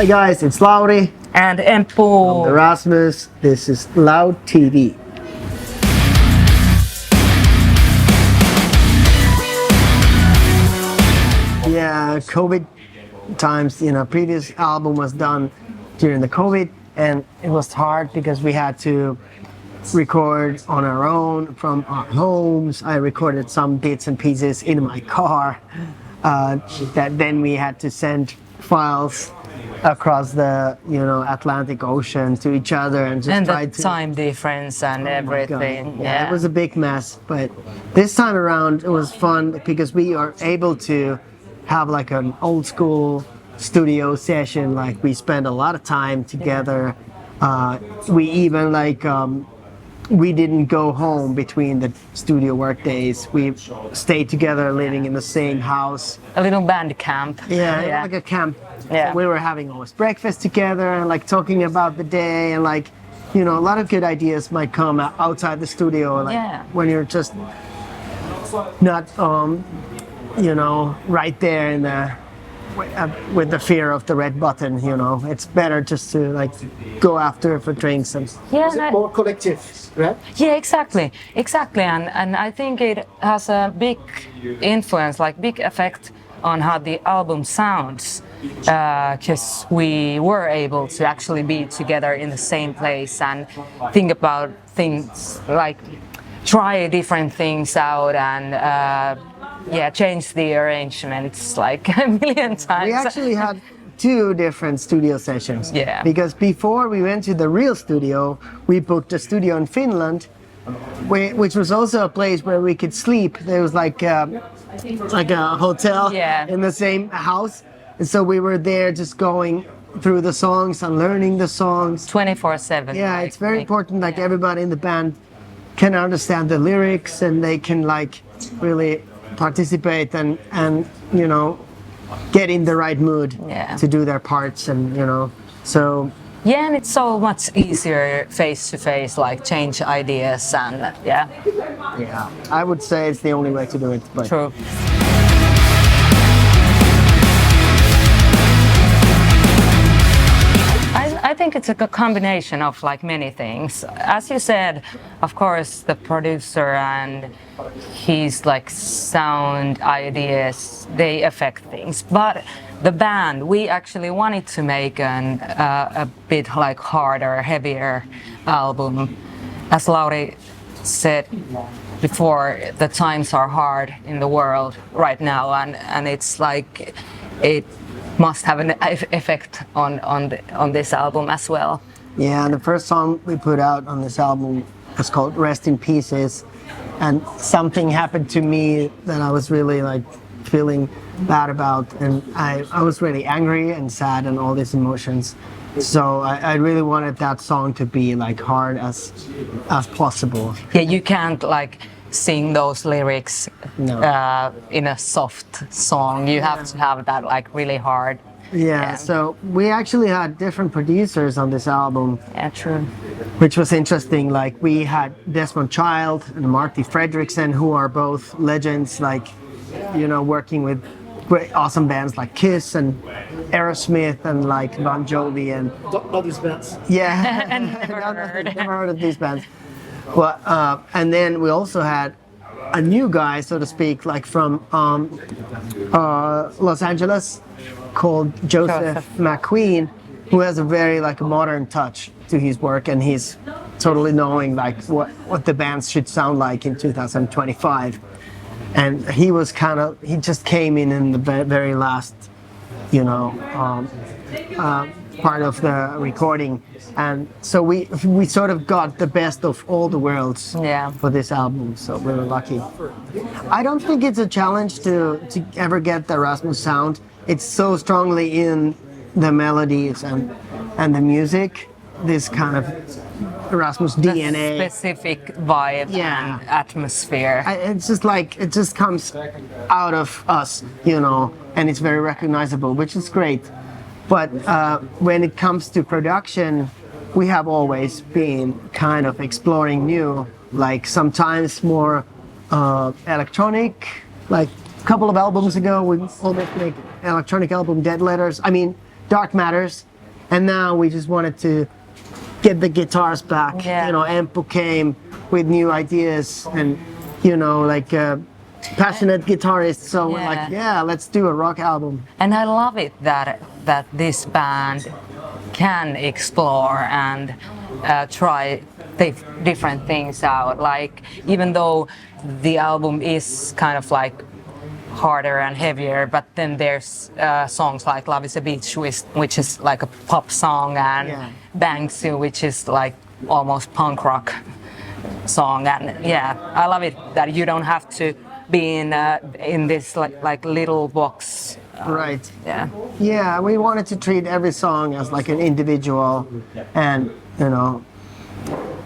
Hi guys, it's Lauri. And I'm Empu. Rasmus. This is Loud TV. Yeah, COVID times, previous album was done during the COVID and it was hard because we had to record on our own from our homes. I recorded some bits and pieces in my car that then we had to send files across the Atlantic Ocean to each other and just try the to time difference and everything. yeah, it was a big mess, but this time around it was fun because we are able to have like an old school studio session. Like we spend a lot of time together. We even we didn't go home between the studio work days. We stayed together, living in the same house. A little band camp. Yeah, like a camp. Yeah. We were having always breakfast together and like talking about the day and a lot of good ideas might come outside the studio. When you're just not, right there in the with the fear of the red button. It's better just to go after for drinks and more collective, right? Yeah, exactly, and I think it has a big influence, big effect on how the album sounds, because we were able to actually be together in the same place and think about things, try different things out and change the arrangements a million times. We actually had 2 different studio sessions. Yeah. Because before we went to the real studio, we booked a studio in Finland, which was also a place where we could sleep. There was like a hotel in the same house. And so we were there just going through the songs and learning the songs. 24/7. Yeah, it's very important. Everybody in the band can understand the lyrics and they can really participate and get in the right mood to do their parts and so. Yeah, and it's so much easier face to face, change ideas and Yeah, I would say it's the only way to do it. But. True. I think it's a combination of many things. As you said, of course, the producer and his sound ideas, they affect things. But the band, we actually wanted to make a bit harder, heavier album. As Lauri said before, the times are hard in the world right now, and it's it must have an effect on this album as well. Yeah, and the first song we put out on this album was called Rest in Pieces, and something happened to me that I was really feeling bad about, and I was really angry and sad and all these emotions. So I really wanted that song to be hard as possible. Yeah, you can't sing those lyrics in a soft song. You have to have that really hard. Yeah, so we actually had different producers on this album. Yeah, true. Which was interesting. We had Desmond Child and Marty Fredriksson, who are both legends, working with great, awesome bands like Kiss and Aerosmith and Bon Jovi and. Don't know these bands. Yeah, never heard of these bands. Well, and then we also had a new guy, so to speak, from Los Angeles, called Joseph McQueen, who has a very modern touch to his work, and he's totally knowing what the bands should sound like in 2025. And he was he just came in the very last, part of the recording, and so we sort of got the best of all the worlds for this album, so we were lucky. I don't think it's a challenge to ever get the Rasmus sound. It's so strongly in the melodies and the music, this kind of Rasmus DNA. The specific vibe and atmosphere. It's just it just comes out of us, and it's very recognizable, which is great. But when it comes to production, we have always been kind of exploring new, sometimes more electronic. A couple of albums ago, we almost made electronic album Dead Letters. Dark Matters And now we just wanted to get the guitars back. Yeah. You know, Empo came with new ideas and, you know, like passionate guitarists. So we're like, yeah, let's do a rock album. And I love it that this band can explore and try different things out. Like, even though the album is kind of like harder and heavier, but then there's songs like Love is a Beach, which is like a pop song, and Banks You, which is like almost punk rock song. And yeah, I love it that you don't have to be in this like little box. Right. Yeah. Yeah, we wanted to treat every song as like an individual, and you know,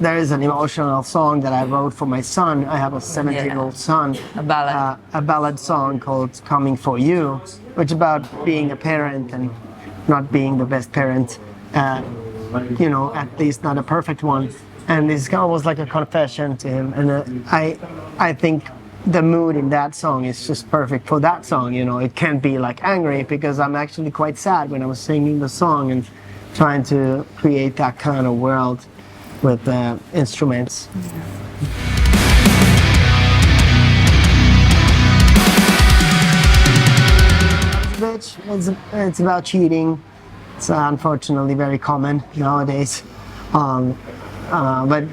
there is an emotional song that I wrote for my son. I have a 17-year-old son. A ballad. A ballad song called "Coming for You," which is about being a parent and not being the best parent. You know, at least not a perfect one. And it's almost like a confession to him. And I think the mood in that song is just perfect for that song. You know, it can't be like angry, because I'm actually quite sad when I was singing the song and trying to create that kind of world with instruments. Bitch, it's about cheating. It's unfortunately very common nowadays. But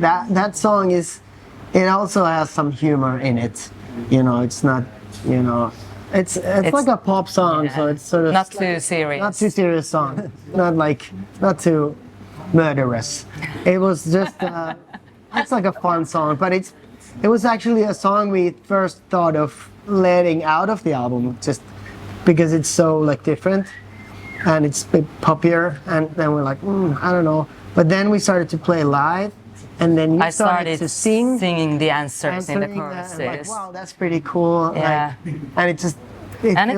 that song it also has some humor in it. You know, it's not, you know, it's like a pop song, so it's sort of not too serious. Not too serious song. not too murderous. It was just it's like a fun song, but it was actually a song we first thought of letting out of the album, just because it's so like different and it's a bit poppier, and then we're like, I don't know. But then we started to play live, and then you started to singing the answers in the choruses. Like, wow, that's pretty cool. Yeah. Like, and it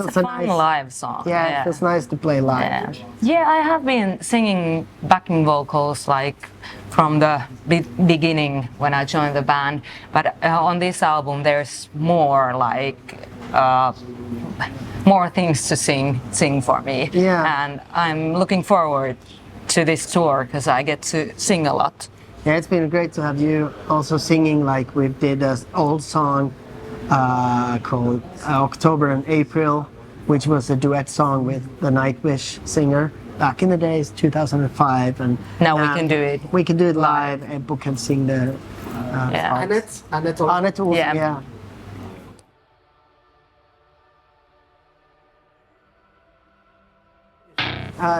it's a fun live song. Yeah, it feels nice to play live. Yeah, I have been singing backing vocals like from the beginning when I joined the band, but on this album there's more like more things to sing for me. Yeah. And I'm looking forward to this tour because I get to sing a lot. Yeah, it's been great to have you also singing. Like, we did an old song called October and April, which was a duet song with the Nightwish singer back in the days, 2005. And now we can do it. We can do it live, and people can sing the parts. Annette also, Yeah. yeah.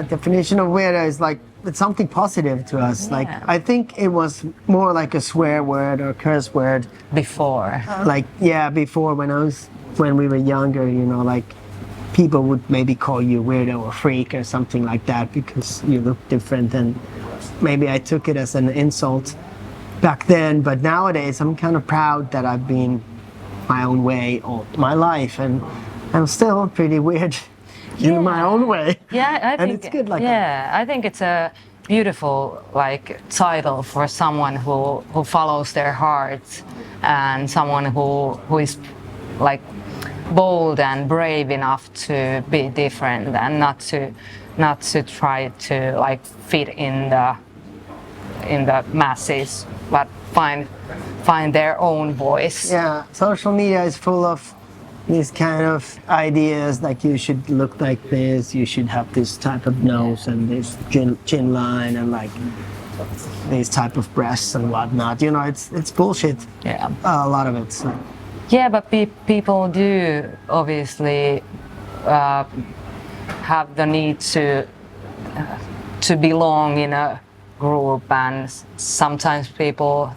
Definition of weirdo is like, it's something positive to us. Yeah. Like, I think it was more like a swear word or curse word Before. like, yeah, before, when we were younger, you know, like, people would maybe call you weirdo or freak or something like that because you look different, and maybe I took it as an insult back then. But nowadays I'm kind of proud that I've been my own way all my life, and I'm still pretty weird in my own way. Yeah, I think and it's good like that. Yeah, I think it's a beautiful like title for someone who follows their heart, and someone who is like bold and brave enough to be different and not to try to like fit in the masses, but find their own voice. Yeah, social media is full of these kind of ideas, like you should look like this, you should have this type of nose and this chin line, and like these type of breasts and whatnot. You know, it's bullshit. Yeah. A lot of it. So. Yeah, but people do obviously have the need to belong in a group, and sometimes people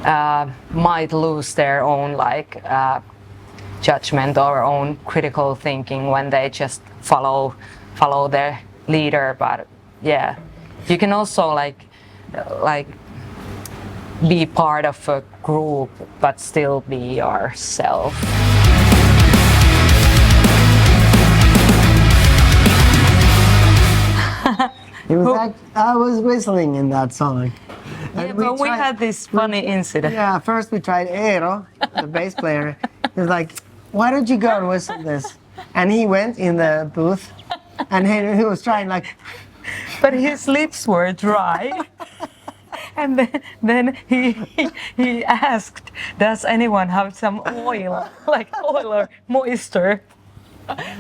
might lose their own like judgment or own critical thinking when they just follow their leader. But yeah, you can also like be part of a group but still be yourself. I was whistling in that song. Yeah, but we had this funny incident. Yeah, first we tried Eero, the bass player. He was like, why don't you go and whistle this? And he went in the booth, and he was trying like, but his lips were dry. And then he asked, "Does anyone have some oil, like oil or moisture,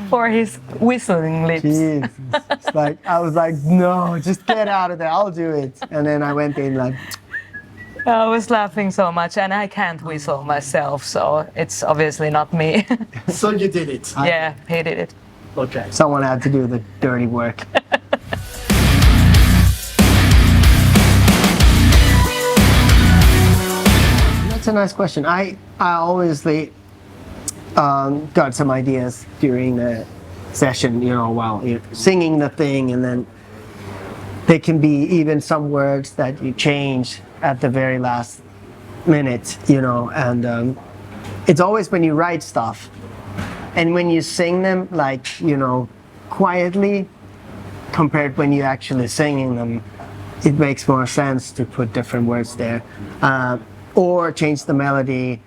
for his whistling lips?" Jesus. It's like, I was like, no, just get out of there. I'll do it. And then I went in like, I was laughing so much, and I can't whistle myself, so it's obviously not me. So you did it. Yeah, he did it. Okay. someone had to do the dirty work. That's a nice question. I obviously got some ideas during the session, while you're singing the thing, and then there can be even some words that you change at the very last minute, and it's always when you write stuff and when you sing them, like, quietly, compared when you actually singing them, it makes more sense to put different words there, or change the melody,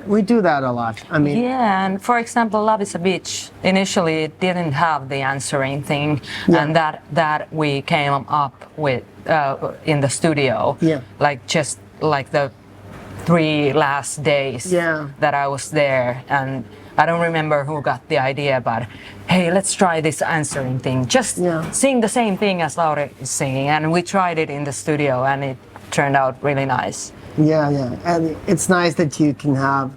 we do that a lot. I mean, Yeah, and for example, Love is a Bitch, initially it didn't have the answering thing, and that we came up with in the studio, like just like the 3 last days that I was there, and I don't remember who got the idea, but hey, let's try this answering thing. Just sing the same thing as Laura is singing, and we tried it in the studio, and it turned out really nice. Yeah, and it's nice that you can have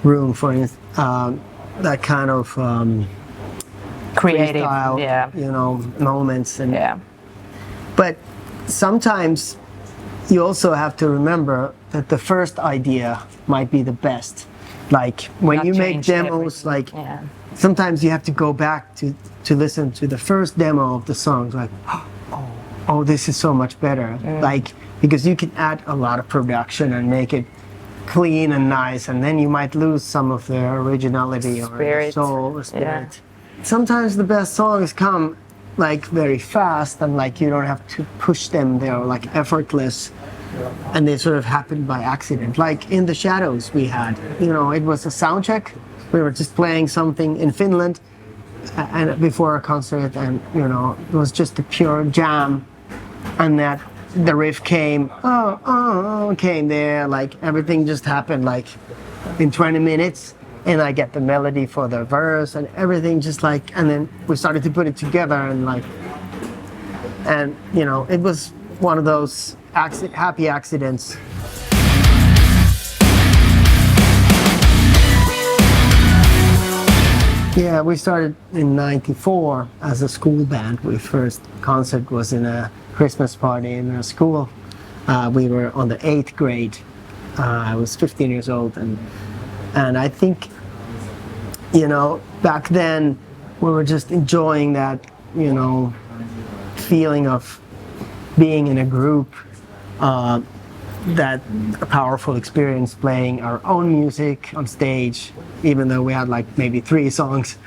room for that kind of Creative, freestyle, moments, and yeah. But sometimes you also have to remember that the first idea might be the best. Like when Not you make change demos, everything. like sometimes you have to go back to listen to the first demo of the songs, like, oh, this is so much better. Like, because you can add a lot of production and make it clean and nice, and then you might lose some of the originality or the soul, the spirit. Sometimes the best songs come like very fast, and like you don't have to push them, they're like effortless, and they sort of happen by accident. Like in The Shadows we had, it was a sound check. We were just playing something in Finland and before a concert, and it was just a pure jam, and that the riff came, came there, like everything just happened like in 20 minutes, and I get the melody for the verse and everything just like, and then we started to put it together, and it was one of those happy accidents. Yeah, we started in '94 as a school band. We first concert was in a Christmas party in a school. We were on the 8th grade. I was 15 years old, and I think, back then we were just enjoying that, feeling of being in a group, that a powerful experience playing our own music on stage, even though we had like maybe 3 songs.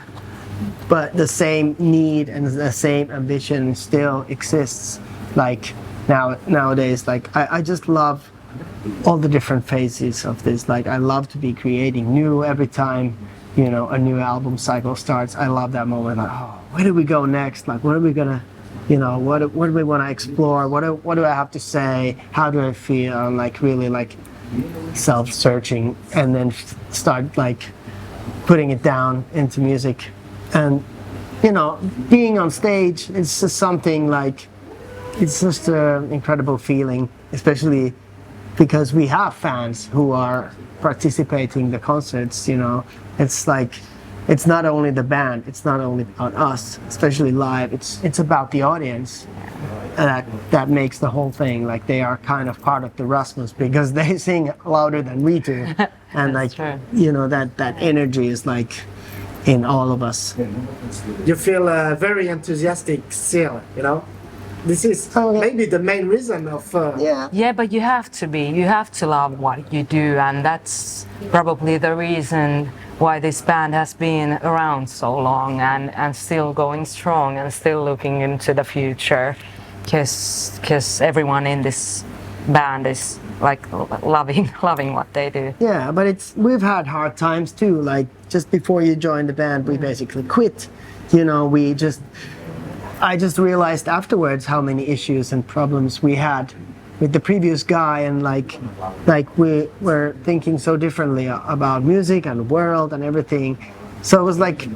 But the same need and the same ambition still exists. Like nowadays, like I just love all the different phases of this. Like I love to be creating new every time, a new album cycle starts. I love that moment. Like, where do we go next? Like, what are we gonna, what do we want to explore? What do I have to say? How do I feel? And like really like self-searching, and then start like putting it down into music. And being on stage, it's just something like, it's just an incredible feeling, especially because we have fans who are participating in the concerts. It's like, it's not only the band, it's not only about us, especially live, it's about the audience. And that makes the whole thing, like they are kind of part of the Rasmus, because they sing louder than we do. And like, that energy is like in all of us. You feel very enthusiastic still, This is maybe the main reason of... Yeah, but you have to be. You have to love what you do, and that's probably the reason why this band has been around so long and still going strong and still looking into the future, because everyone in this band is like loving what they do. Yeah, but we've had hard times too. Like just before you joined the band, we basically quit. We just I just realized afterwards how many issues and problems we had with the previous guy, and like we were thinking so differently about music and world and everything. So it was like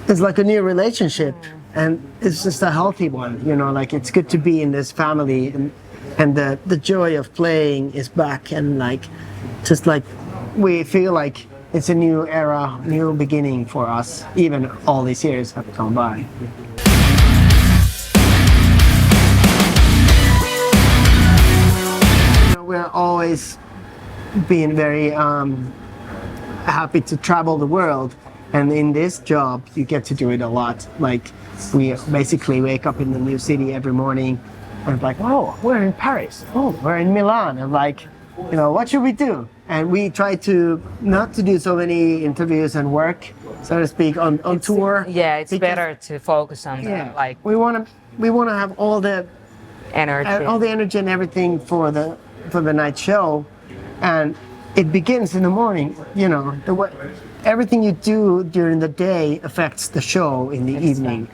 it's like a new relationship, and it's just a healthy one, you know. Like it's good to be in this family, and the joy of playing is back, and like just like we feel like it's a new era, new beginning for us, even all these years have gone by. We're always being very happy to travel the world, and in this job you get to do it a lot. Like we basically wake up in the new city every morning and like, oh, we're in Paris, oh, we're in Milan, and like, you know, what should we do? And we try to not to do so many interviews and work, so to speak, on tour. Yeah, it's because- better to focus on yeah, like we want to have all the energy. and everything for the night show, and it begins in the morning. You know, everything you do during the day affects the show in the evening,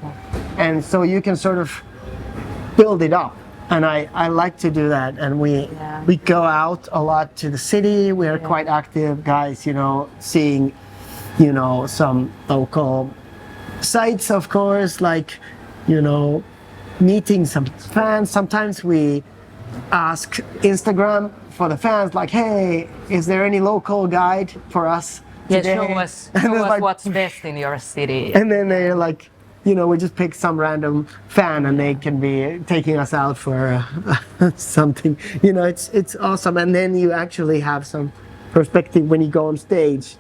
and so you can sort of build it up. And I like to do that, and we go out a lot to the city. We are quite active guys, you know, seeing, you know, some local sites, of course, like, you know, meeting some fans. Sometimes we ask Instagram for the fans, like, hey, is there any local guide for us today? Show us like, what's best in your city. and then they're like, you know, we just pick some random fan and they can be taking us out for something. You know, it's awesome. And then you actually have some perspective when you go on stage.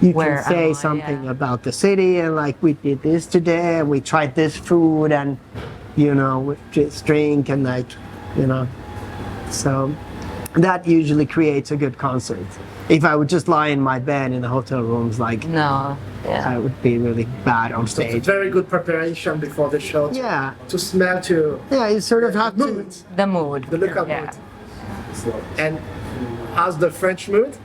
You Where can say am I? something Yeah. about the city, and like, we did this today and we tried this food, and, you know, we just drink, and like, you know, so that usually creates a good concert. If I would just lie in my bed in the hotel rooms, like, No. Yeah. I would be really bad on So it's a stage. very good preparation before the show. Yeah, To smell to yeah, you sort of have to. mood, The mood. the local Yeah. mood. And how's the French mood?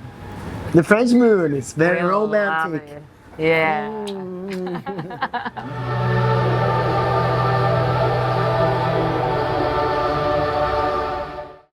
The French moon is very We love romantic. it. Yeah.